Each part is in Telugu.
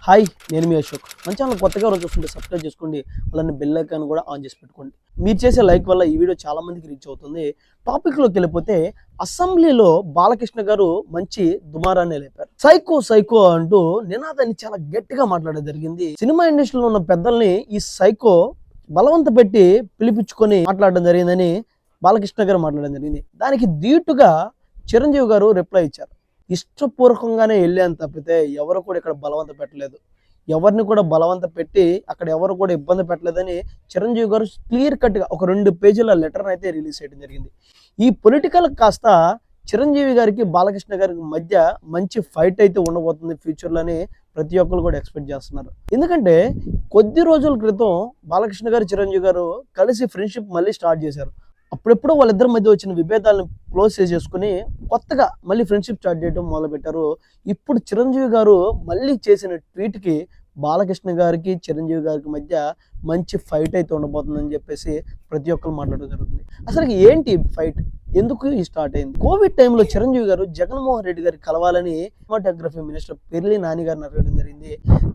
హాయ్, నేను మీ అశోక్. మన ఛానల్ కొత్తగా ఎవరైనా చూస్తుంటే సబ్స్క్రైబ్ చేసుకోండి. అలానే బెల్ ఐకాన్ కూడా ఆన్ చేసి పెట్టుకోండి. మీరు చేసే లైక్ వల్ల ఈ వీడియో చాలా మందికి రీచ్ అవుతుంది. టాపిక్లోకి వెళ్ళిపోతే, అసెంబ్లీలో బాలకృష్ణ గారు మంచి దుమారాన్ని లేపారు. సైకో సైకో అంటూ నినాదాన్ని చాలా గట్టిగా మాట్లాడడం జరిగింది. సినిమా ఇండస్ట్రీలో ఉన్న పెద్దల్ని ఈ సైకో బలవంత పెట్టి పిలిపించుకొని మాట్లాడడం జరిగిందని బాలకృష్ణ గారు మాట్లాడడం జరిగింది. దానికి ధీటుగా చిరంజీవి గారు రిప్లై ఇచ్చారు. ఇష్టపూర్వకంగానే వెళ్ళాను తప్పితే ఎవరు కూడా ఇక్కడ బలవంత పెట్టలేదు, ఎవరిని కూడా బలవంత పెట్టి అక్కడ ఎవరు కూడా ఇబ్బంది పెట్టలేదని చిరంజీవి గారు క్లియర్ కట్గా ఒక 2 పేజీల లెటర్ అయితే రిలీజ్ చేయడం జరిగింది. ఈ పొలిటికల్ కాస్త చిరంజీవి గారికి బాలకృష్ణ గారికి మధ్య మంచి ఫైట్ అయితే ఉండబోతుంది ఫ్యూచర్లోని ప్రతి ఒక్కరు కూడా ఎక్స్పెక్ట్ చేస్తున్నారు. ఎందుకంటే కొద్ది రోజుల క్రితం బాలకృష్ణ గారు చిరంజీవి గారు కలిసి ఫ్రెండ్షిప్ మళ్ళీ స్టార్ట్ చేశారు. అప్పుడెప్పుడో వాళ్ళిద్దరి మధ్య వచ్చిన విభేదాలను క్లోజ్ చేసేసుకుని కొత్తగా మళ్ళీ ఫ్రెండ్షిప్ స్టార్ట్ చేయడం మొదలుపెట్టారు. ఇప్పుడు చిరంజీవి గారు మళ్ళీ చేసిన ట్వీట్కి బాలకృష్ణ గారికి చిరంజీవి గారికి మధ్య మంచి ఫైట్ అయితే ఉండబోతుందని చెప్పేసి ప్రతి ఒక్కరు మాట్లాడడం జరుగుతుంది. అసలు ఏంటి ఫైట్, ఎందుకు ఈ స్టార్ట్ అయింది? కోవిడ్ టైంలో చిరంజీవి గారు జగన్మోహన్ రెడ్డి గారికి కలవాలని సినిమాటోగ్రఫీ మినిస్టర్ పెర్లి నాని గారిని అడగడం జరిగింది.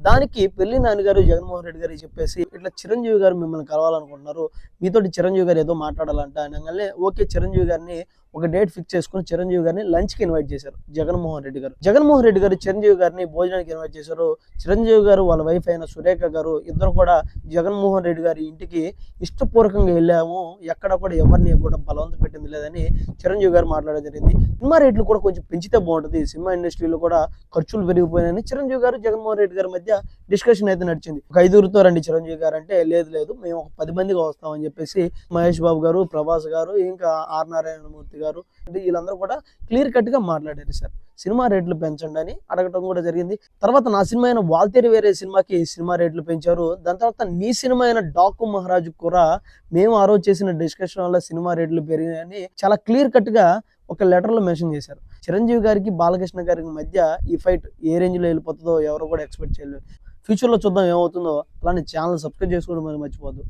దానికి పెర్లి నాని గారు జగన్మోహన్ రెడ్డి గారికి చెప్పేసి, ఇట్లా చిరంజీవి గారు మిమ్మల్ని కలవాలనుకుంటున్నారు, మీతోటి చిరంజీవి గారు ఏదో మాట్లాడాలంట అనగానే ఓకే చిరంజీవి గారిని ఒక డేట్ ఫిక్స్ చేసుకుని చిరంజీవి గారిని లంచ్కి ఇన్వైట్ చేశారు జగన్మోహన్ రెడ్డి గారు. జగన్మోహన్ రెడ్డి గారు చిరంజీవి గారిని భోజనానికి ఇన్వైట్ చేశారు. చిరంజీవి గారు వాళ్ళ వైఫ్ అయిన సురేఖ గారు ఇద్దరు కూడా జగన్మోహన్ రెడ్డి గారి ఇంటికి ఇష్టపూర్వకంగా వెళ్ళాము, ఎక్కడ కూడా ఎవరిని కూడా బలవంత పెట్టింది లేదని చిరంజీవి గారు మాట్లాడడం జరిగింది. సినిమా రేట్లు కూడా కొంచెం పెంచితే బాగుంటుంది, సినిమా ఇండస్ట్రీలో కూడా ఖర్చులు పెరిగిపోయాయని చిరంజీవి గారు జగన్మోహన్ రెడ్డి గారి మధ్య డిస్కషన్ అయితే నడిచింది. ఒక 5గురితో రండి చిరంజీవి గారు అంటే, లేదు మేము ఒక 10 మందిగా వస్తామని చెప్పేసి మహేష్ బాబు గారు, ప్రభాస్ గారు, ఇంకా ఆర్ నారాయణమూర్తి గారు వీళ్ళందరూ కూడా క్లియర్ కట్ గా మాట్లాడారు. సార్ సినిమా రేట్లు పెంచండి అని అడగటం కూడా జరిగింది. తర్వాత నా సినిమా అయిన వాల్తేరు వేరే సినిమాకి సినిమా రేట్లు పెంచారు. దాని తర్వాత నీ సినిమా అయిన డాకు మహారాజు కూడా మేము ఆ రోజు చేసిన డిస్కషన్ వల్ల సినిమా రేట్లు పెరిగాయని చాలా క్లియర్ కట్ గా ఒక లెటర్ లో మెన్షన్ చేశారు. చిరంజీవి గారికి బాలకృష్ణ గారికి మధ్య ఈ ఫైట్ ఏ రేంజ్ లో వెళ్ళిపోతుందో ఎవరు కూడా ఎక్స్పెక్ట్ చేయలేదు. ఫ్యూచర్ లో చూద్దాం ఏమవుతుందో. అలానే ఛానల్ సబ్స్క్రైబ్ చేసుకోవడం మర్చిపోద్దు.